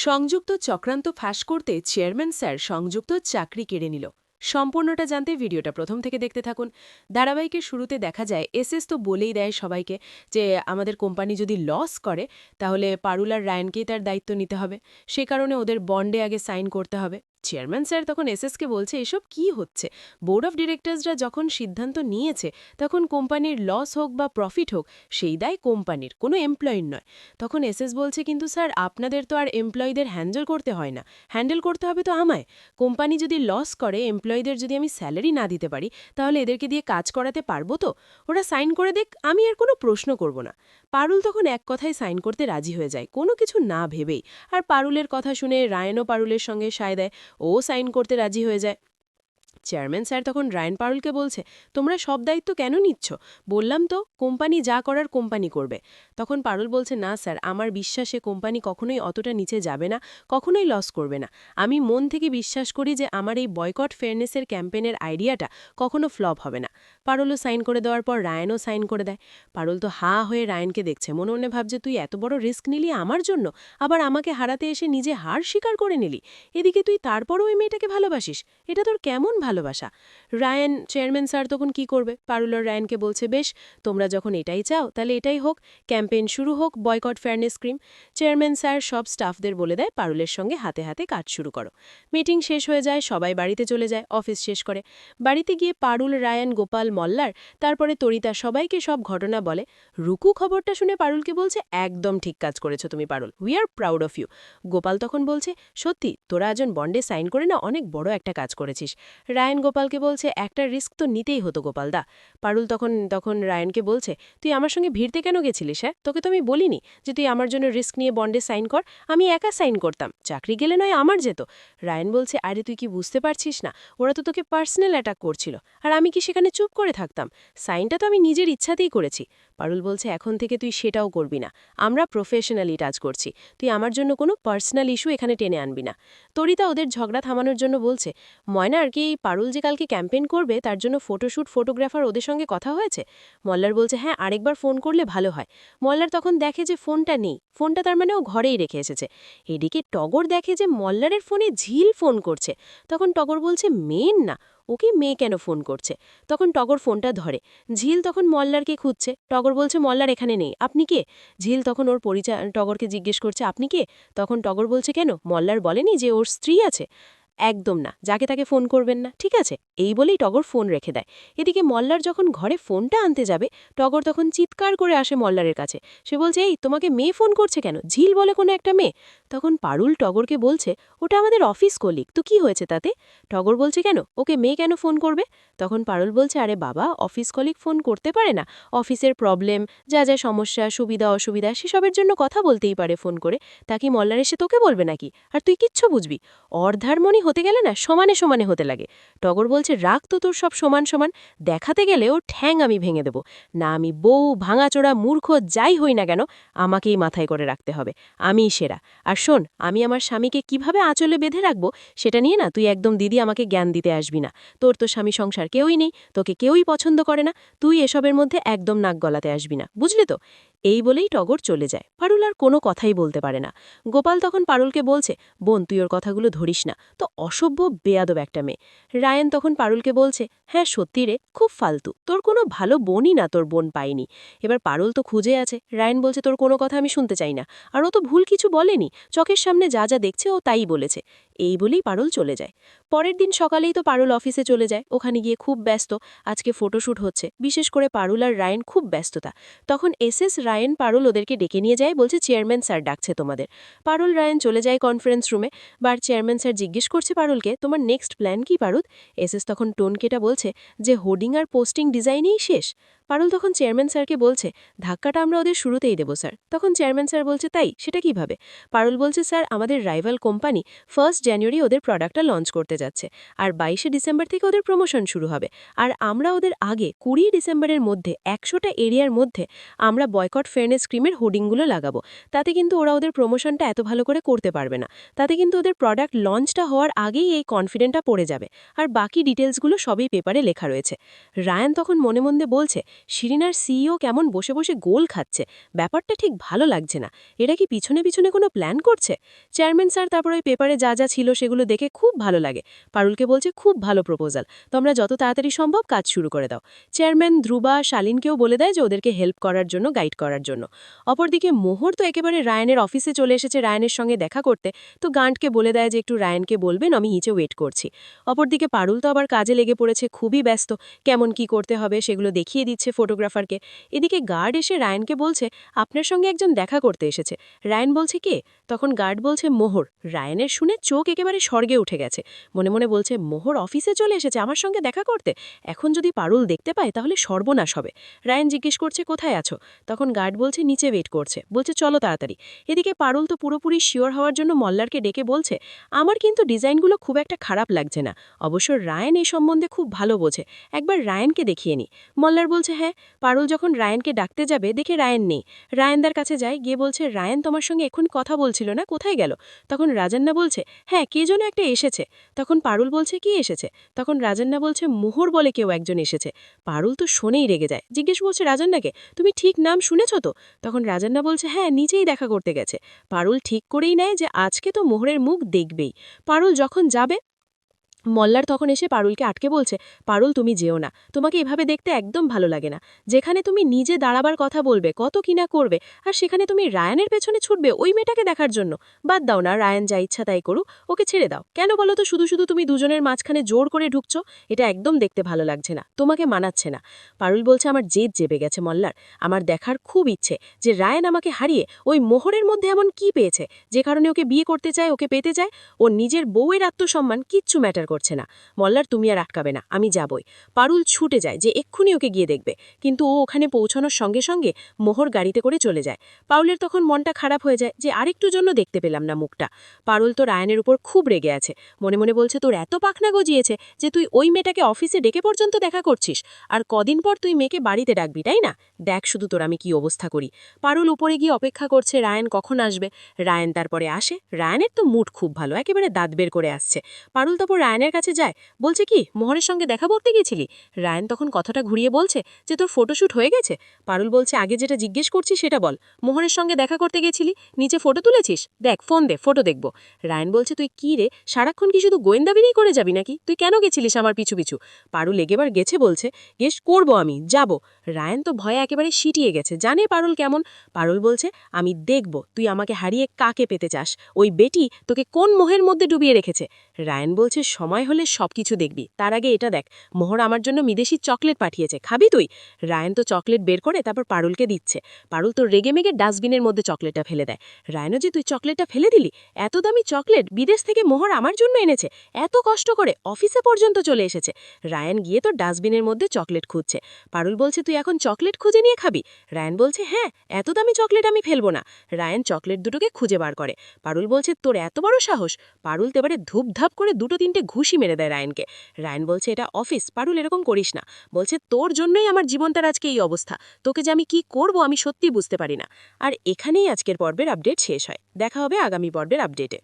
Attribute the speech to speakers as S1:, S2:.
S1: সংযুক্ত চক্রান্ত ফাঁস করতে চেয়ারম্যান স্যার সংযুক্ত চাকরি কেড়ে নিল। সম্পূর্ণটা জানতে ভিডিওটা প্রথম থেকে দেখতে থাকুন। ধারাবাহিকের শুরুতে দেখা যায় এসএস তো বলেই দেয় সবাইকে যে আমাদের কোম্পানি যদি লস করে তাহলে পারুল আর রায়ানকেই তার দায়িত্ব নিতে হবে। সে কারণে ওদের বন্ডে আগে সাইন করতে হবে। চেয়ারম্যান স্যার তখন এসএসকে বলছে এসব কি হচ্ছে, বোর্ড অফ ডিরেক্টরসরা যখন সিদ্ধান্ত নিয়েছে তখন কোম্পানির লস হোক বা প্রফিট হোক সেই দায় কোম্পানির, কোনো এমপ্লয়ির নয়। তখন এসএস বলছে কিন্তু স্যার আপনাদের তো আর এমপ্লয়ীদের হ্যান্ডেল করতে হয় না, হ্যান্ডেল করতে হবে তো আমায়। কোম্পানি যদি লস করে এমপ্লয়ীদের যদি আমি স্যালারি না দিতে পারি তাহলে এদেরকে দিয়ে কাজ করাতে পারবো তো? ওরা সাইন করে দেখ, আমি আর কোনো প্রশ্ন করব না। পারুল তখন এক কথায় সাইন করতে রাজি হয়ে যায় কোনো কিছু না ভেবেই। আর পারুলের কথা শুনে রায়নও পারুলের সঙ্গে সায় দেয়, ও সাইন করতে রাজি হয়ে যায়। চেয়ারম্যান স্যার তখন রায়ন পারুলকে বলছে তোমরা সব দায়িত্ব কেন নিচ্ছ? বললাম তো কোম্পানি যা করার কোম্পানি করবে। তখন পারুল বলছে না স্যার, আমার বিশ্বাসে কোম্পানি কখনোই অতটা নিচে যাবে না, কখনোই লস করবে না। আমি মন থেকে বিশ্বাস করি যে আমার এই বয়কট ফেয়ারনেসের ক্যাম্পেনের আইডিয়াটা কখনো ফ্লপ হবে না। পারুলও সাইন করে দেওয়ার পর রায়নও সাইন করে দেয়। পারুল তো হা হয়ে রায়নকে দেখছে, মনে মনে ভাবছে তুই এত বড় রিস্ক নিলি আমার জন্য, আবার আমাকে হারাতে এসে নিজে হার স্বীকার করে নিলি। এদিকে তুই তারপরও ওই মেয়েটাকে ভালোবাসিস, এটা তোর কেমন ভালোবাসা? রায়ান চেয়ারম্যান স্যার তখন কি করবে? পারুল আর রায়ানকে বলছে বেশ, তোমরা যখন এটাই চাও তাহলে এটাই হোক, ক্যাম্পেইন শুরু হোক boycott fairness scheme. Chairman sir সব স্টাফদের বলে দেয় পারুলের সঙ্গে হাতে হাতে কাজ শুরু করো। মিটিং শেষ হয়ে যায়, সবাই বাড়িতে চলে যায়, অফিস শেষ করে। বাড়িতে গিয়ে পারুল, রায়ান, গোপাল, মল্লার, তারপরে তরিতা সবাইকে সব ঘটনা বলে। রুকু খবরটা শুনে পারুলকে বলছে একদম ঠিক কাজ করেছো তুমি Parul, we are proud of you. Gopal তখন বলছে সত্যি তোরা একজন বন্ডে সাইন করে না অনেক বড় একটা কাজ করেছিস। রায়ন গোপালকে বলছে একটা রিস্ক তো নিতেই হতো গোপালদা। পারুল তখন তখন রায়নকে বলছে তুই আমার সঙ্গে ভিড়তে কেন গেছিলিস? হ্যাঁ, তোকে তো আমি বলিনি যে তুই আমার জন্য রিস্ক নিয়ে বন্ডে সাইন কর, আমি একা সাইন করতাম, চাকরি গেলে নয় আমার যেত। রায়ন বলছে আরে তুই কি বুঝতে পারছিস না, ওরা তো তোকে পার্সোনাল অ্যাটাক করছিল, আর আমি কি সেখানে চুপ করে থাকতাম? সাইনটা তো আমি নিজের ইচ্ছাতেই করেছি। পারুল বলছে এখন থেকে তুই সেটাও করবি না, আমরা প্রফেশনালি কাজ করছি, তুই আমার জন্য কোনো পার্সোনাল ইস্যু এখানে টেনে আনবি না। তরিতা ওদের ঝগড়া থামানোর জন্য বলছে ময়না আর কি পারুল যে কালকে ক্যাম্পেইন করবে তার জন্য ফটোশ্যুট ফটোগ্রাফার ওদের সঙ্গে কথা হয়েছে? মল্লার বলছে হ্যাঁ, আরেকবার ফোন করলে ভালো হয়। মল্লার তখন দেখে যে ফোনটা নেই, ফোনটা তার মানে ও ঘরেই রেখে এসেছে। এদিকে টগর দেখে যে মল্লারের ফোনে ঝিল ফোন করছে। তখন টগর বলছে মেন না, ওকে মেয়ে কেন ফোন করছে? তখন টগর ফোনটা ধরে। ঝিল তখন মল্লারকে খুঁজছে, টগর বলছে মল্লার এখানে নেই, আপনি কে? ঝিল তখন ওর পরিচয় টগরকে জিজ্ঞেস করছে আপনি কে? তখন টগর বলছে কেন, মল্লার বলেনি যে ওর স্ত্রী আছে? একদম না, যাকে তাকে ফোন করবেন না, ঠিক আছে? এই বলেই টগর ফোন রেখে দেয়। এদিকে মল্লার যখন ঘরে ফোনটা আনতে যাবে, টগর তখন চিৎকার করে আসে মল্লারের কাছে। সে বলছে এই তোমাকে মেয়ে ফোন করছে কেন? ঝিল বলে কোনো একটা মেয়ে। তখন পারুল টগরকে বলছে ওটা আমাদের অফিস কলিগ, তো কি হয়েছে তাতে? টগর বলছে কেন, ওকে মেয়ে কেন ফোন করবে? তখন পারুল বলছে আরে বাবা, অফিস কলিগ ফোন করতে পারে না? অফিসের প্রবলেম, যা যা সমস্যা সুবিধা অসুবিধা সেসবের জন্য কথা বলতেই পারে ফোন করে, তা কি মল্লার এসে তোকে বলবে নাকি? আর তুই কিচ্ছু বুঝবি? অর্ধারমণি হতে গেলে না সমানে সমানে হতে লাগে। টগর বলছে রাখ তো তোর সব সমান সমান, দেখাতে গেলে ওর ঠ্যাং আমি ভেঙে দেব। না আমি বউ ভাঙাচোরা মূর্খ যাই হই না কেন, আমাকেই মাথায় করে রাখতে হবে, আমিই সেরা। আর শোন, আমি আমার স্বামীকে কিভাবে আঁচলে বেঁধে রাখবো সেটা নিয়ে না তুই একদম দিদি আমাকে জ্ঞান দিতে আসবি না। তোর তো স্বামী সংসার কেউই নেই, তোকে কেউই পছন্দ করে না, তুই এসবের মধ্যে একদম নাক গলাতে আসবি না, বুঝলি তো? এই বলেই টগর চলে যায়। পারুল আর কোনো কথাই বলতে পারে না। গোপাল তখন পারুলকে বলছে বোন তুই ওর কথাগুলো ধরিস না, তো অসভ্য বেয়াদব একটা মেয়ে। রায়ান তখন পারুলকে বলছে হ্যাঁ সত্যি রে, খুব ফালতু, তোর কোনো ভালো বোনই না তোর বোন পাইনি। এবার পারুল তো খুঁজে আছে। রায়ান বলছে তোর কোনো কথা আমি শুনতে চাই না, আর ও তো ভুল কিছু বলেনি, চোখের সামনে যা যা দেখছে ও তাই বলেছে। এই বলেই পারুল চলে যায়। পরের দিন সকালেই তো পারুল অফিসে চলে যায়, ওখানে গিয়ে খুব ব্যস্ত। আজকে ফটোশ্যুট হচ্ছে, বিশেষ করে পারুল আর রায়ান খুব ব্যস্ততা। তখন এসএস রায়ান পারুল ওদেরকে ডেকে নিয়ে যায়, বলছে চেয়ারম্যান স্যার ডাকছে তোমাদের। পারুল রায়ান চলে যায় কনফারেন্স রুমে। চেয়ারম্যান স্যার জিজ্ঞেস করছে পারুলকে তোমার নেক্সট প্ল্যান কি পারুল? এসএস তখন টোন কেটা বলছে যে হোর্ডিং আর পোস্টিং ডিজাইনেই শেষ। পারুল তখন চেয়ারম্যান স্যারকে বলছে ধাক্কাটা আমরা ওদের শুরুতেই দেবো স্যার। তখন চেয়ারম্যান স্যার বলছে তাই, সেটা কিভাবে? পারুল বলছে স্যার আমাদের রাইভাল কোম্পানি 1 জানুয়ারি ওদের প্রোডাক্টটা লঞ্চ করতে যাচ্ছে, আর 22 ডিসেম্বর থেকে ওদের প্রমোশন শুরু হবে। আর আমরা ওদের আগে 20 ডিসেম্বরের মধ্যে 100টা এরিয়ার মধ্যে আমরা বয়কট ফেয়ারনেস স্কিমের হোর্ডিংগুলো লাগাবো। তাতে কিন্তু ওরা ওদের প্রমোশনটা এত ভালো করে করতে পারবে না, তাতে কিন্তু ওদের প্রোডাক্ট লঞ্চটা হওয়ার আগেই এই কনফিডেন্টটা পড়ে যাবে। আর বাকি ডিটেলসগুলো সবই পেপারে লেখা রয়েছে। রায়ান তখন মনে মনে বলছে শিরিনার সিইও কেমন বসে বসে গোল খাচ্ছে, ব্যাপারটা ঠিক ভালো লাগছে না। এরা কি পিছনে পিছনে কোনো প্ল্যান করছে? চেয়ারম্যান স্যার তারপর ওই পেপারে যা যা ছিল সেগুলো দেখে খুব ভালো লাগে। পারুলকে বলছে, খুব ভালো প্রপোজাল, তোমরা যত তাড়াতাড়ি সম্ভব কাজ শুরু করে দাও। চেয়ারম্যান ধ্রুবা শালিনকেও বলে দেয় যে ওদেরকে হেল্প করার জন্য, গাইড করার জন্য। অপরদিকে মোহর তো একেবারে রায়ানের অফিসে চলে এসেছে রায়ানের সঙ্গে দেখা করতে, তো গান্টকে বলে দেয় যে একটু রায়ানকে বলবেন আমি নিচে ওয়েট করছি। অপরদিকে পারুল তো আবার কাজে লেগে পড়েছে, খুবই ব্যস্ত, কেমন কি করতে হবে সেগুলো দেখিয়ে দিচ্ছে ফটোগ্রাফারকে। এদিকে গার্ড এসে রায়ানকে বলছে, আপনার সঙ্গে একজন দেখা করতে এসেছে। রায়ান বলছে, কে? তখন গার্ড বলছে, মোহর। রায়ানের শুনে চোখ একেবারে স্বর্গে উঠে গেছে, মনে মনে বলছে, মোহর অফিসে চলে এসেছে আমার সঙ্গে দেখা করতে? এখন যদি পারুল দেখতে পায় তাহলে সর্বনাশ হবে। রায়ান জিজ্ঞেস করছে, কোথায় আছো? তখন গার্ড বলছে, নিচে ওয়েট করছে, বলছে চলো তাড়াতাড়ি। এদিকে পারুল তো পুরোপুরি শিওর হওয়ার জন্য মল্লারকে ডেকে বলছে, আমার কিন্তু ডিজাইনগুলো খুব একটা খারাপ লাগছে না, অবশ্য রায়ান এই সম্বন্ধে খুব ভালো বোঝে, একবার রায়ানকে দেখিয়ে নি। মল্লার বলছে, হ্যাঁ। পারুল যখন রায়ানকে ডাকতে যাবে দেখে রায়ান নেই। রায়ানদার কাছে যায়, গিয়ে বলছে, রায়ান তোমার সঙ্গে এখন কথা বলছিল না, কোথায় গেল? তখন রাজান্না বলছে, হ্যাঁ কে যেন একটা এসেছে। তখন পারুল বলছে, কি এসেছে? তখন রাজান্না বলছে, মোহর বলে কেউ একজন এসেছে। পারুল তো শোনেই রেগে যায়, জিজ্ঞেস করছে রাজান্নাকে, তুমি ঠিক নাম শুনেছ তো? তখন রাজান্না বলছে, হ্যাঁ নিচেই দেখা করতে গেছে। পারুল ঠিক করেই নেয় যে আজকে তো মোহরের মুখ দেখবেই। পারুল যখন যাবে, মল্লার তখন এসে পারুলকে আটকে বলছে, পারুল তুমি যেও না, তোমাকে এভাবে দেখতে একদম ভালো লাগে না। যেখানে তুমি নিজে দাঁড়াবার কথা বলবে, কত কিনা করবে, আর সেখানে তুমি রায়ানের পেছনে ছুটবে ওই মেয়েটাকে দেখার জন্য। বাদ দাও না, রায়ান যা ইচ্ছা তাই করুক, ওকে ছেড়ে দাও। কেন বলো তো শুধু শুধু তুমি দুজনের মাঝখানে জোর করে ঢুকছো? এটা একদম দেখতে ভালো লাগছে না, তোমাকে মানাচ্ছে না। পারুল বলছে, আমার জেদ চেপে গেছে মল্লার, আমার দেখার খুব ইচ্ছে যে রায়ান আমাকে হারিয়ে ওই মোহরের মধ্যে এমন কি পেয়েছে যে কারণে ওকে বিয়ে করতে চায়, ওকে পেতে চায়। ও নিজের বউয়ের আত্মসম্মান কিচ্ছু ম্যাটার করছে না। মল্লার তুমি আর আটকাবে না, আমি যাবই। পারুল ছুটে যায় যে এক্ষুনি ওকে গিয়ে দেখবে, কিন্তু ও ওখানে পৌঁছানোর সঙ্গে সঙ্গে মোহর গাড়িতে করে চলে যায়। পারুলের তখন মনটা খারাপ হয়ে যায় যে আরেকটু জন্য দেখতে পেলাম না মুখটা। পারুল তো রায়ানের উপর খুব রেগে আছে, মনে মনে বলছে, তোর এত পাখনা গজিয়েছে যে তুই ওই মেয়েটাকে অফিসে ডেকে পর্যন্ত দেখা করছিস, আর কদিন পর তুই মেয়েকে বাড়িতে ডাকবি, তাই না? দেখ শুধু তোর আমি কি অবস্থা করি। পারুল উপরে গিয়ে অপেক্ষা করছে রায়ান কখন আসবে। রায়ান তারপরে আসে, রায়ানের তো মুড খুব ভালো, একেবারে দাঁত বের করে আসছে। পারুল তারপর রায়ানের কাছে যায়, বলছে, কি মোহরের সঙ্গে দেখা করতে গেছিলি? রায়ান তখন কথাটা ঘুরিয়ে বলছে যে তোর ফটোশ্যুট হয়ে গেছে। পারুল বলছে, আগে যেটা জিজ্ঞেস করছি সেটা বল, মোহরের সঙ্গে দেখা করতে গেছিলি, নিচে ফটো তুলেছিস, দেখ ফোন দে, ফটো দেখব। রায়ান বলছে, তুই কি রে, সারাক্ষণ কি শুধু গোয়েন্দাবিরি করে যাবি নাকি? তুই কেন গেছিলিস আমার পিছু পিছু? পারুল একেবার গেছে বলছে, গেস করবো, আমি যাব। রায়ান তো ভয়ে একেবারে সিটিয়ে গেছে, জানে পারুল কেমন। পারুল বলছে, আমি দেখব তুই আমাকে হারিয়ে কাকে পেতে চাস, ওই বেটি তোকে কোন মোহের মধ্যে ডুবিয়ে রেখেছে। রায়ান বলছে, সময় হলে সবকিছু দেখবি, তার আগে এটা দেখ, মোহর আমার জন্য বিদেশি চকলেট পাঠিয়েছে, খাবি তুই? রায়ান তো চকলেট বের করে তারপর পারুলকে দিচ্ছে। পারুল তো রেগে মেগে ডাস্টবিনের মধ্যে চকলেটটা ফেলে দেয়। রায়ানও যে, তুই চকলেটটা ফেলে দিলি? এত দামি চকলেট বিদেশ থেকে মোহর আমার জন্য এনেছে, এত কষ্ট করে অফিসে পর্যন্ত চলে এসেছে। রায়ান গিয়ে তো ডাস্টবিনের মধ্যে চকলেট খুঁজছে। পারুল বলছে, তুই এখন চকলেট খুঁজে নিয়ে খাবি? রায়ান বলছে, হ্যাঁ, এত দামি চকলেট আমি ফেলবো না। রায়ান চকলেট দুটোকে খুঁজে বার করে। পারুল বলছে, তোর এত বড় সাহস? পারুল তো এবারে ধূপধাপ করে দুটো তিনটে ঘুষি মেরে দেয় রায়ানকে। রায়ান বলছে, এটা অফিস, পারুল এরকম করিস না। বলছে, তোর জন্যই আমার জীবনটার আজকে এই অবস্থা, তোকে যে আমি কি করব আমি সত্যি বুঝতে পারি না। আর এখানেই আজকের পর্বের আপডেট শেষ হয়, দেখা হবে আগামী পর্বের আপডেটে।